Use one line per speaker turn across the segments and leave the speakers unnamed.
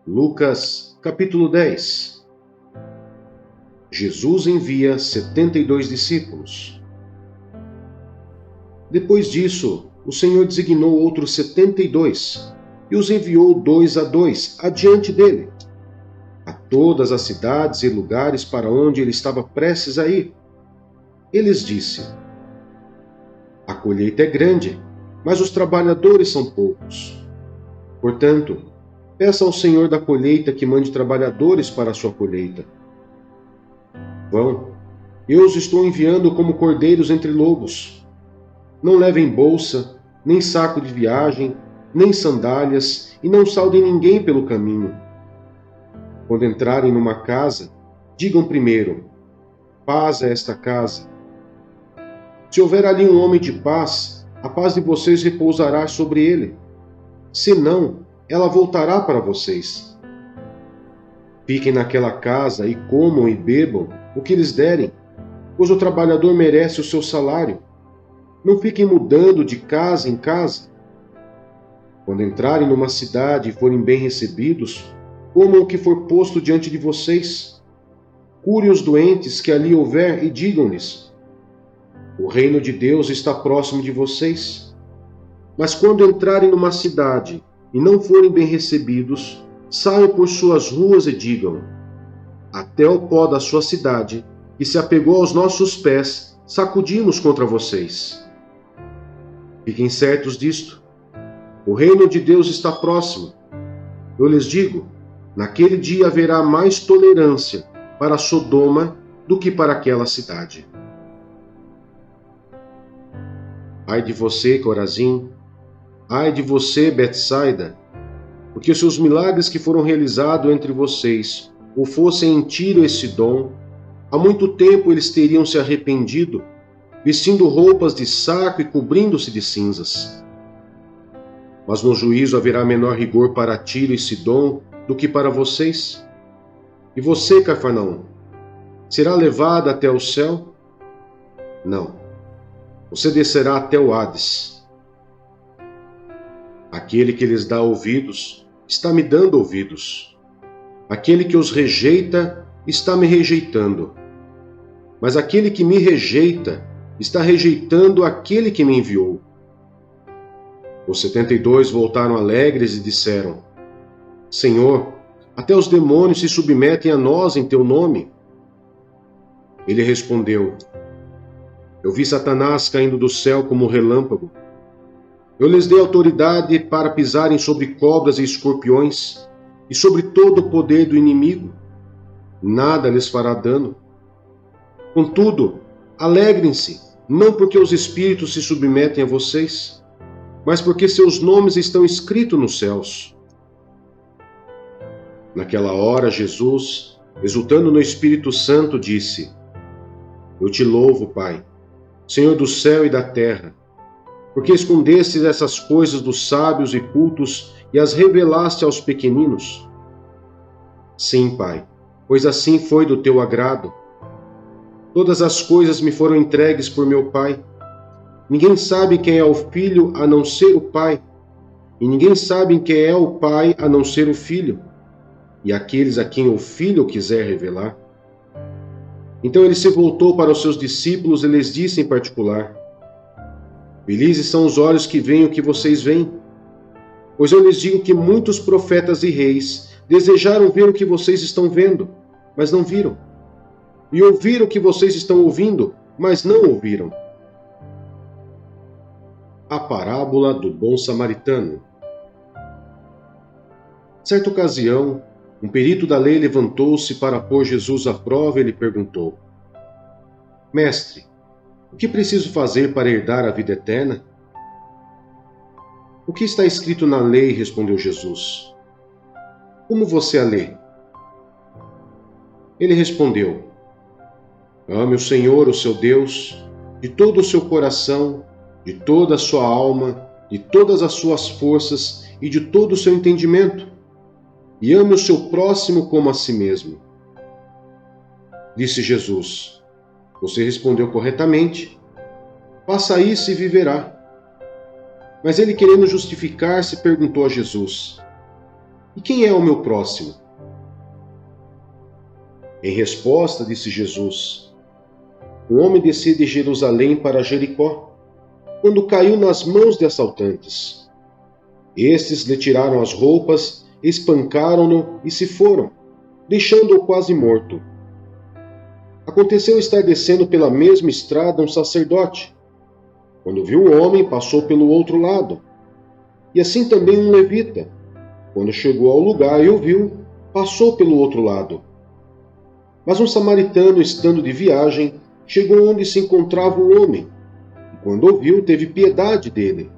Lucas, capítulo 10. Jesus envia 72 discípulos. Depois disso, o Senhor designou outros 72 e os enviou 2 a 2 adiante dele, a todas as cidades e lugares para onde ele estava prestes a ir. Eles disse: A colheita é grande, mas os trabalhadores são poucos. Portanto, peça ao Senhor da colheita que mande trabalhadores para a sua colheita. Vão, eu os estou enviando como cordeiros entre lobos. Não levem bolsa, nem saco de viagem, nem sandálias, e não saudem ninguém pelo caminho. Quando entrarem numa casa, digam primeiro: paz a esta casa. Se houver ali um homem de paz, a paz de vocês repousará sobre ele. Se não, ela voltará para vocês. Fiquem naquela casa e comam e bebam o que lhes derem, pois o trabalhador merece o seu salário. Não fiquem mudando de casa em casa. Quando entrarem numa cidade e forem bem recebidos, comam o que for posto diante de vocês. Curem os doentes que ali houver e digam-lhes: o reino de Deus está próximo de vocês. Mas quando entrarem numa cidade e não forem bem recebidos, saiam por suas ruas e digam: até o pó da sua cidade, que se apegou aos nossos pés, sacudimos contra vocês. Fiquem certos disto: o reino de Deus está próximo. Eu lhes digo, naquele dia haverá mais tolerância para Sodoma do que para aquela cidade. Ai de você, Corazim! Ai de você, Betsaida! Porque se os milagres que foram realizados entre vocês ou fossem em Tiro e Sidom, há muito tempo eles teriam se arrependido, vestindo roupas de saco e cobrindo-se de cinzas. Mas no juízo haverá menor rigor para Tiro e Sidom do que para vocês. E você, Cafarnaum, será levada até o céu? Não. Você descerá até o Hades. Aquele que lhes dá ouvidos, está me dando ouvidos. Aquele que os rejeita, está me rejeitando. Mas aquele que me rejeita, está rejeitando aquele que me enviou. Os 72 voltaram alegres e disseram: Senhor, até os demônios se submetem a nós em teu nome. Ele respondeu: Eu vi Satanás caindo do céu como um relâmpago. Eu lhes dei autoridade para pisarem sobre cobras e escorpiões e sobre todo o poder do inimigo. Nada lhes fará dano. Contudo, alegrem-se, não porque os espíritos se submetem a vocês, mas porque seus nomes estão escritos nos céus. Naquela hora, Jesus, exultando no Espírito Santo, disse: Eu te louvo, Pai, Senhor do céu e da terra, porque escondestes essas coisas dos sábios e cultos e as revelaste aos pequeninos. Sim, Pai, pois assim foi do teu agrado. Todas as coisas me foram entregues por meu Pai. Ninguém sabe quem é o Filho a não ser o Pai, e ninguém sabe quem é o Pai a não ser o Filho, e aqueles a quem o Filho quiser revelar. Então ele se voltou para os seus discípulos e lhes disse em particular: Felizes são os olhos que veem o que vocês veem, pois eu lhes digo que muitos profetas e reis desejaram ver o que vocês estão vendo, mas não viram, e ouviram o que vocês estão ouvindo, mas não ouviram. A parábola do bom samaritano. Certa ocasião, um perito da lei levantou-se para pôr Jesus à prova e lhe perguntou: Mestre, o que preciso fazer para herdar a vida eterna? O que está escrito na lei? Respondeu Jesus. Como você a lê? Ele respondeu: Ame o Senhor, o seu Deus, de todo o seu coração, de toda a sua alma, de todas as suas forças e de todo o seu entendimento, e ame o seu próximo como a si mesmo. Disse Jesus: Você respondeu corretamente. Faça isso e viverá. Mas ele, querendo justificar-se, perguntou a Jesus: E quem é o meu próximo? Em resposta, disse Jesus: um homem descia de Jerusalém para Jericó, quando caiu nas mãos de assaltantes. Estes lhe tiraram as roupas, espancaram-no e se foram, deixando-o quase morto. Aconteceu estar descendo pela mesma estrada um sacerdote. Quando viu o homem, passou pelo outro lado. E assim também um levita. Quando chegou ao lugar e o viu, passou pelo outro lado. Mas um samaritano, estando de viagem, chegou onde se encontrava o homem, e quando o viu, teve piedade dele.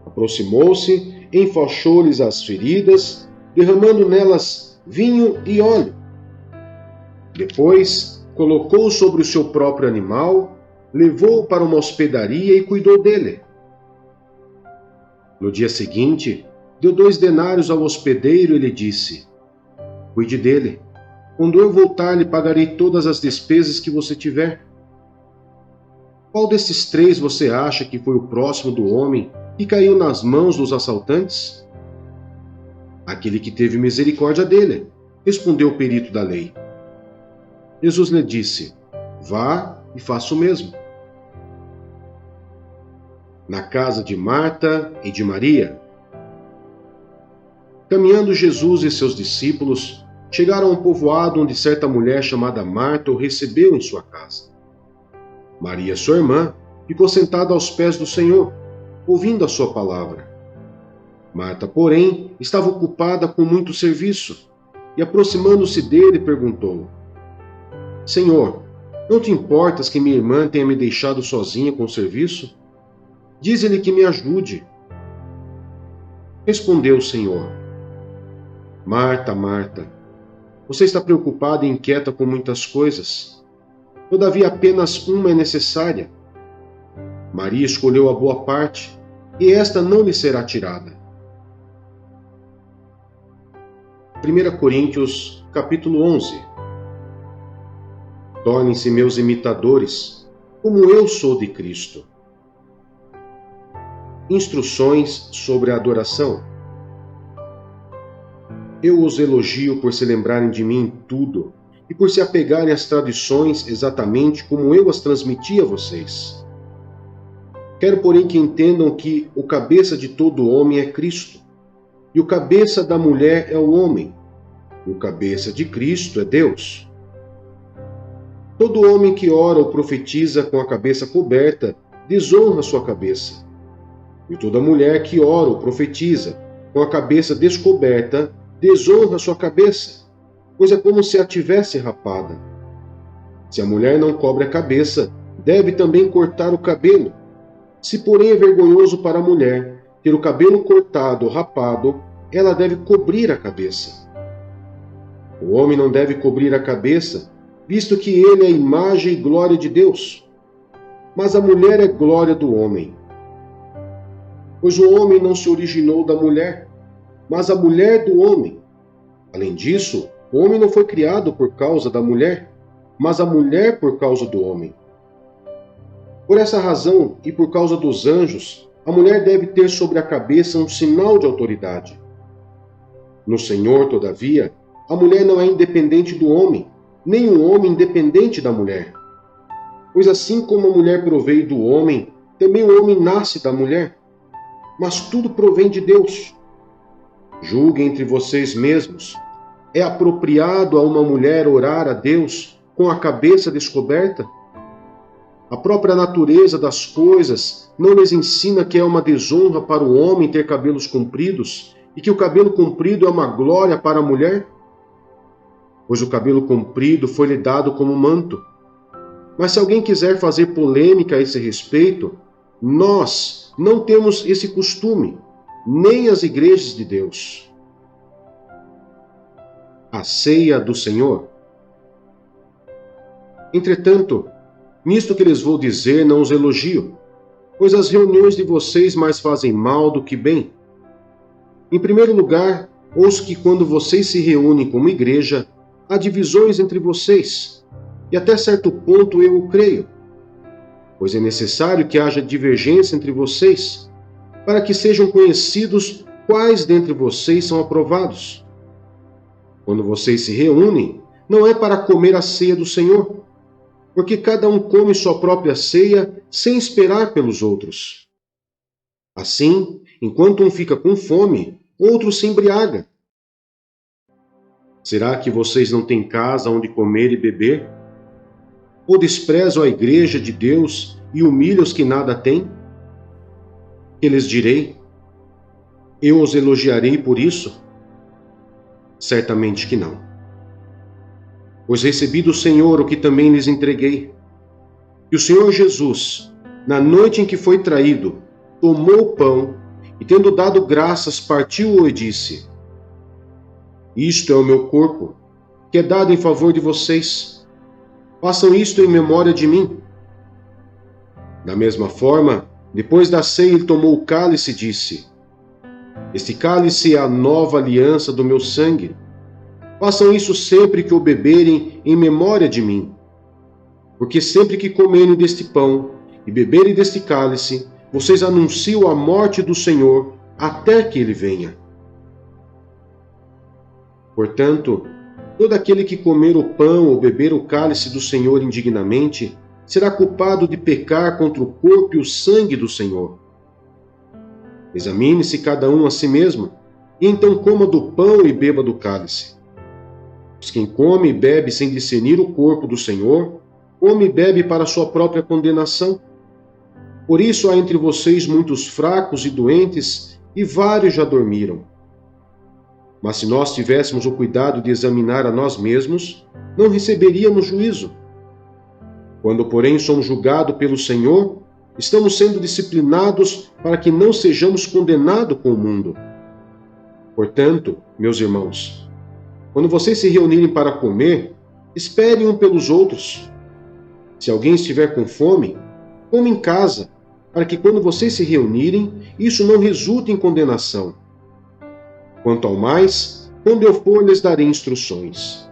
Aproximou-se, enfaixou-lhes as feridas, derramando nelas vinho e óleo. Depois, colocou-o sobre o seu próprio animal, levou-o para uma hospedaria e cuidou dele. No dia seguinte, deu 2 denários ao hospedeiro e lhe disse: cuide dele. Quando eu voltar, lhe pagarei todas as despesas que você tiver. Qual desses 3 você acha que foi o próximo do homem que caiu nas mãos dos assaltantes? Aquele que teve misericórdia dele, respondeu o perito da lei. Jesus lhe disse: vá e faça o mesmo. Na casa de Marta e de Maria. Caminhando Jesus e seus discípulos, chegaram a um povoado onde certa mulher chamada Marta o recebeu em sua casa. Maria, sua irmã, ficou sentada aos pés do Senhor, ouvindo a sua palavra. Marta, porém, estava ocupada com muito serviço, e aproximando-se dele, perguntou: Senhor, não te importas que minha irmã tenha me deixado sozinha com o serviço? Dize-lhe que me ajude. Respondeu o Senhor: Marta, Marta, você está preocupada e inquieta com muitas coisas. Todavia, apenas uma é necessária. Maria escolheu a boa parte, e esta não lhe será tirada. 1 Coríntios, capítulo 11. Tornem-se meus imitadores, como eu sou de Cristo. Instruções sobre a adoração. Eu os elogio por se lembrarem de mim em tudo e por se apegarem às tradições exatamente como eu as transmiti a vocês. Quero, porém, que entendam que o cabeça de todo homem é Cristo, e o cabeça da mulher é o homem, e o cabeça de Cristo é Deus. Todo homem que ora ou profetiza com a cabeça coberta desonra sua cabeça, e toda mulher que ora ou profetiza com a cabeça descoberta desonra sua cabeça, pois é como se a tivesse rapada. Se a mulher não cobre a cabeça, deve também cortar o cabelo. Se, porém, é vergonhoso para a mulher ter o cabelo cortado ou rapado, ela deve cobrir a cabeça. O homem não deve cobrir a cabeça, visto que ele é a imagem e glória de Deus. Mas a mulher é glória do homem. Pois o homem não se originou da mulher, mas a mulher do homem. Além disso, o homem não foi criado por causa da mulher, mas a mulher por causa do homem. Por essa razão e por causa dos anjos, a mulher deve ter sobre a cabeça um sinal de autoridade. No Senhor, todavia, a mulher não é independente do homem, nem o homem independente da mulher. Pois assim como a mulher proveio do homem, também o homem nasce da mulher. Mas tudo provém de Deus. Julguem entre vocês mesmos. É apropriado a uma mulher orar a Deus com a cabeça descoberta? A própria natureza das coisas não lhes ensina que é uma desonra para o homem ter cabelos compridos e que o cabelo comprido é uma glória para a mulher? Pois o cabelo comprido foi-lhe dado como manto. Mas se alguém quiser fazer polêmica a esse respeito, nós não temos esse costume, nem as igrejas de Deus. A ceia do Senhor. Entretanto, nisto que lhes vou dizer não os elogio, pois as reuniões de vocês mais fazem mal do que bem. Em primeiro lugar, ouço que quando vocês se reúnem como igreja, há divisões entre vocês, e até certo ponto eu o creio, pois é necessário que haja divergência entre vocês, para que sejam conhecidos quais dentre vocês são aprovados. Quando vocês se reúnem, não é para comer a ceia do Senhor, porque cada um come sua própria ceia sem esperar pelos outros. Assim, enquanto um fica com fome, outro se embriaga. Será que vocês não têm casa onde comer e beber? Ou desprezam a igreja de Deus e humilham os que nada têm? Que lhes direi? Eu os elogiarei por isso? Certamente que não. Pois recebi do Senhor o que também lhes entreguei. E o Senhor Jesus, na noite em que foi traído, tomou o pão e, tendo dado graças, partiu-o e disse: Isto é o meu corpo, que é dado em favor de vocês. Façam isto em memória de mim. Da mesma forma, depois da ceia, ele tomou o cálice e disse: Este cálice é a nova aliança do meu sangue. Façam isso sempre que o beberem em memória de mim. Porque sempre que comerem deste pão e beberem deste cálice, vocês anunciam a morte do Senhor até que ele venha. Portanto, todo aquele que comer o pão ou beber o cálice do Senhor indignamente será culpado de pecar contra o corpo e o sangue do Senhor. Examine-se cada um a si mesmo, e então coma do pão e beba do cálice. Pois quem come e bebe sem discernir o corpo do Senhor, come e bebe para sua própria condenação. Por isso há entre vocês muitos fracos e doentes, e vários já dormiram. Mas se nós tivéssemos o cuidado de examinar a nós mesmos, não receberíamos juízo. Quando, porém, somos julgados pelo Senhor, estamos sendo disciplinados para que não sejamos condenados com o mundo. Portanto, meus irmãos, quando vocês se reunirem para comer, esperem um pelos outros. Se alguém estiver com fome, coma em casa, para que quando vocês se reunirem, isso não resulte em condenação. Quanto ao mais, quando eu for, lhes darei instruções.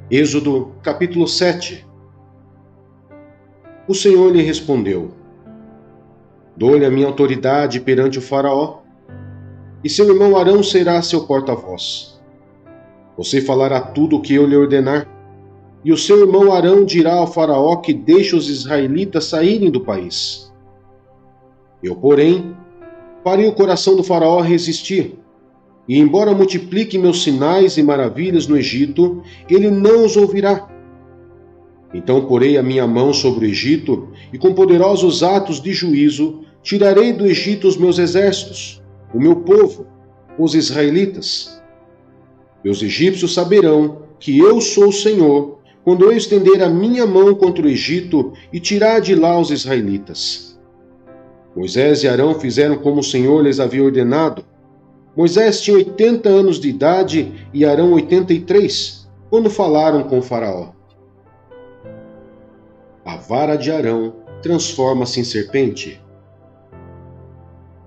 Êxodo, capítulo 7. O Senhor lhe respondeu: Dou-lhe a minha autoridade perante o Faraó, e seu irmão Arão será seu porta-voz. Você falará tudo o que eu lhe ordenar, e o seu irmão Arão dirá ao Faraó que deixe os israelitas saírem do país. Eu, porém, farei o coração do Faraó resistir, e embora multiplique meus sinais e maravilhas no Egito, ele não os ouvirá. Então porei a minha mão sobre o Egito, e com poderosos atos de juízo tirarei do Egito os meus exércitos, o meu povo, os israelitas. E os egípcios saberão que eu sou o Senhor, quando eu estender a minha mão contra o Egito e tirar de lá os israelitas. Moisés e Arão fizeram como o Senhor lhes havia ordenado. Moisés tinha 80 anos de idade e Arão 83, quando falaram com o Faraó. A vara de Arão transforma-se em serpente.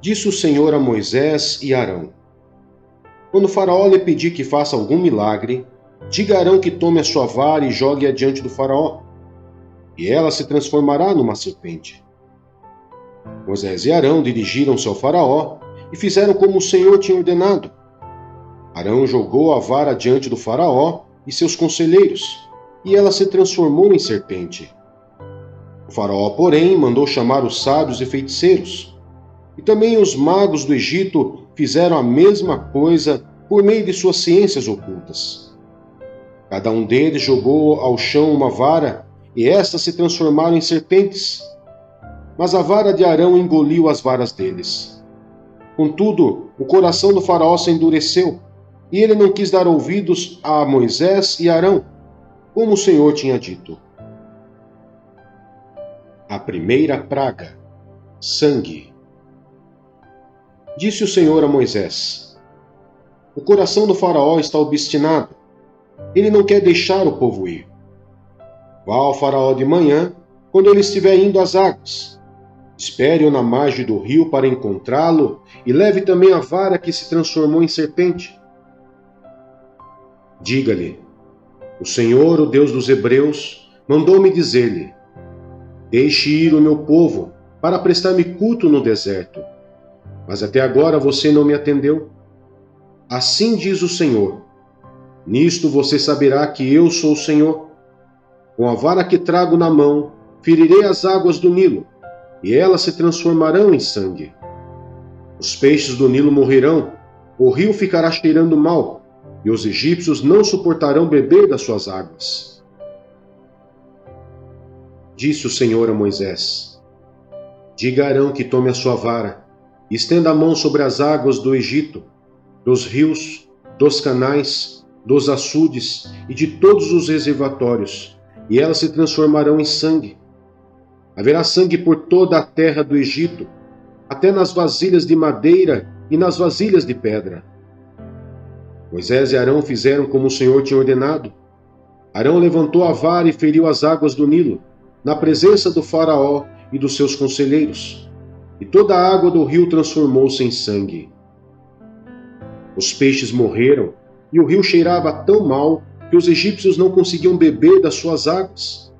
Disse o Senhor a Moisés e Arão: Quando o Faraó lhe pedir que faça algum milagre, diga a Arão que tome a sua vara e jogue-a diante do Faraó, e ela se transformará numa serpente. Moisés e Arão dirigiram-se ao Faraó e fizeram como o Senhor tinha ordenado. Arão jogou a vara diante do Faraó e seus conselheiros, e ela se transformou em serpente. O Faraó, porém, mandou chamar os sábios e feiticeiros, e também os magos do Egito fizeram a mesma coisa por meio de suas ciências ocultas. Cada um deles jogou ao chão uma vara, e estas se transformaram em serpentes. Mas a vara de Arão engoliu as varas deles. Contudo, o coração do Faraó se endureceu, e ele não quis dar ouvidos a Moisés e Arão, como o Senhor tinha dito. A primeira praga: sangue. Disse o Senhor a Moisés: O coração do Faraó está obstinado. Ele não quer deixar o povo ir. Vá ao Faraó de manhã, quando ele estiver indo às águas. Espere-o na margem do rio para encontrá-lo, e leve também a vara que se transformou em serpente. Diga-lhe: O Senhor, o Deus dos Hebreus, mandou-me dizer-lhe: Deixe ir o meu povo, para prestar-me culto no deserto. mas até agora você não me atendeu. Assim diz o Senhor: nisto você saberá que eu sou o Senhor. Com a vara que trago na mão, ferirei as águas do Nilo, e elas se transformarão em sangue. Os peixes do Nilo morrerão, o rio ficará cheirando mal, e os egípcios não suportarão beber das suas águas. Disse o Senhor a Moisés: diga a Arão que tome a sua vara, e estenda a mão sobre as águas do Egito, dos rios, dos canais, dos açudes e de todos os reservatórios, e elas se transformarão em sangue. Haverá sangue por toda a terra do Egito, até nas vasilhas de madeira e nas vasilhas de pedra. Moisés e Arão fizeram como o Senhor tinha ordenado. Arão levantou a vara e feriu as águas do Nilo, na presença do faraó e dos seus conselheiros, e toda a água do rio transformou-se em sangue. Os peixes morreram, e o rio cheirava tão mal que os egípcios não conseguiam beber das suas águas.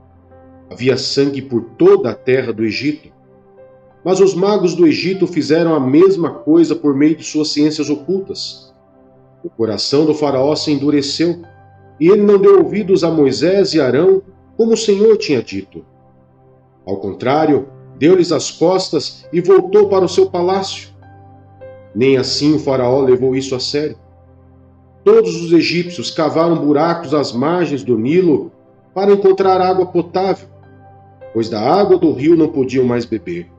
Havia sangue por toda a terra do Egito. Mas os magos do Egito fizeram a mesma coisa por meio de suas ciências ocultas. O coração do faraó se endureceu, e ele não deu ouvidos a Moisés e Arão, como o Senhor tinha dito. Ao contrário, deu-lhes as costas e voltou para o seu palácio. Nem assim o faraó levou isso a sério. Todos os egípcios cavaram buracos às margens do Nilo para encontrar água potável, pois da água do rio não podiam mais beber.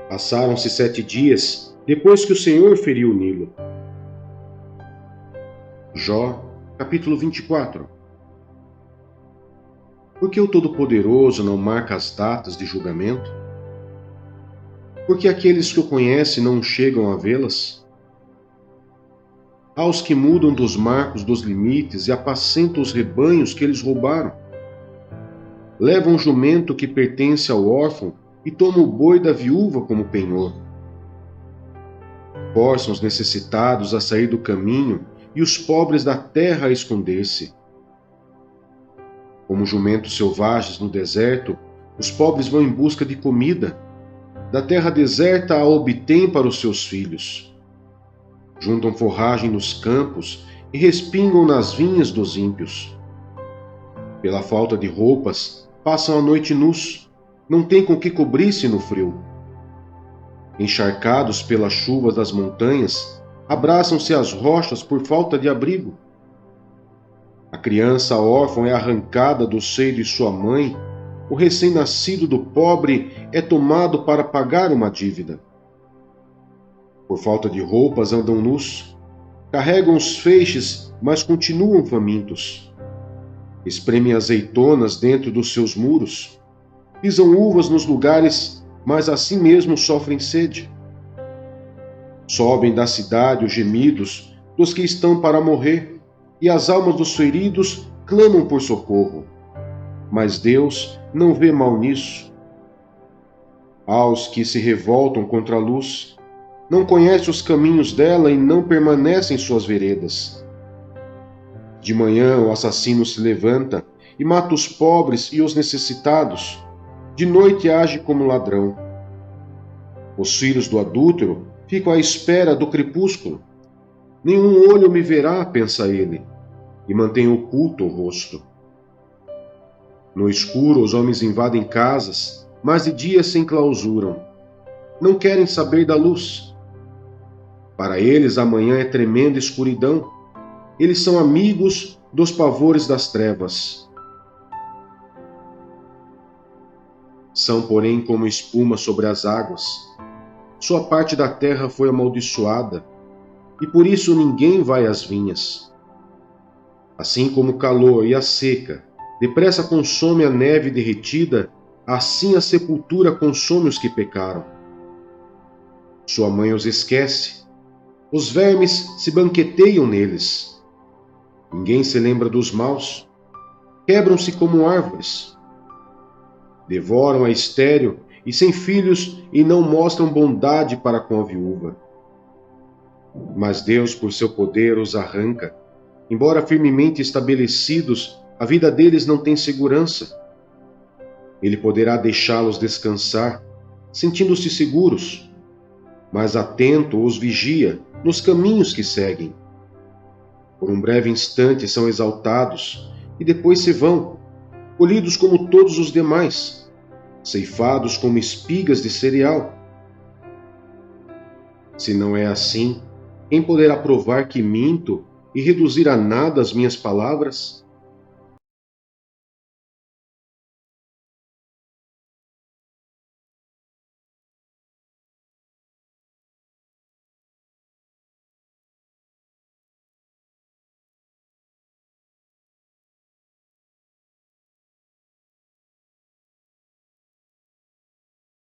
Passaram-se 7 dias depois que o Senhor feriu o Nilo. Jó, capítulo 24. Por que o Todo-Poderoso não marca as datas de julgamento? Por que aqueles que o conhecem não chegam a vê-las? Aos que mudam dos marcos dos limites e apacentam os rebanhos que eles roubaram. Levam um jumento que pertence ao órfão e tomam o boi da viúva como penhor. Forçam os necessitados a sair do caminho e os pobres da terra a esconder-se. Como jumentos selvagens no deserto, os pobres vão em busca de comida. Da terra deserta a obtêm para os seus filhos. Juntam forragem nos campos e respingam nas vinhas dos ímpios. Pela falta de roupas, passam a noite nus, não têm com que cobrir-se no frio. Encharcados pelas chuvas das montanhas, abraçam-se às rochas por falta de abrigo. A criança órfã é arrancada do seio de sua mãe, o recém-nascido do pobre é tomado para pagar uma dívida. Por falta de roupas andam nus, carregam os feixes, mas continuam famintos. Espremem azeitonas dentro dos seus muros, pisam uvas nos lugares, mas assim mesmo sofrem sede. Sobem da cidade os gemidos dos que estão para morrer, e as almas dos feridos clamam por socorro. Mas Deus não vê mal nisso. Aos que se revoltam contra a luz, não conhece os caminhos dela e não permanece em suas veredas. De manhã o assassino se levanta e mata os pobres e os necessitados. De noite age como ladrão. Os filhos do adúltero ficam à espera do crepúsculo. Nenhum olho me verá, pensa ele, e mantém oculto o rosto. No escuro os homens invadem casas, mas de dia se enclausuram. Não querem saber da luz. Para eles a manhã é tremenda escuridão. Eles são amigos dos pavores das trevas. São, porém, como espuma sobre as águas. Sua parte da terra foi amaldiçoada, e por isso ninguém vai às vinhas. Assim como o calor e a seca depressa consome a neve derretida, assim a sepultura consome os que pecaram. Sua mãe os esquece. Os vermes se banqueteiam neles. Ninguém se lembra dos maus. Quebram-se como árvores. Devoram a estéril e sem filhos e não mostram bondade para com a viúva. Mas Deus, por seu poder, os arranca. Embora firmemente estabelecidos, a vida deles não tem segurança. Ele poderá deixá-los descansar, sentindo-se seguros. mas atento os vigia nos caminhos que seguem. Por um breve instante são exaltados e depois se vão, colhidos como todos os demais, ceifados como espigas de cereal. Se não é assim, quem poderá provar que minto e reduzir a nada as minhas palavras?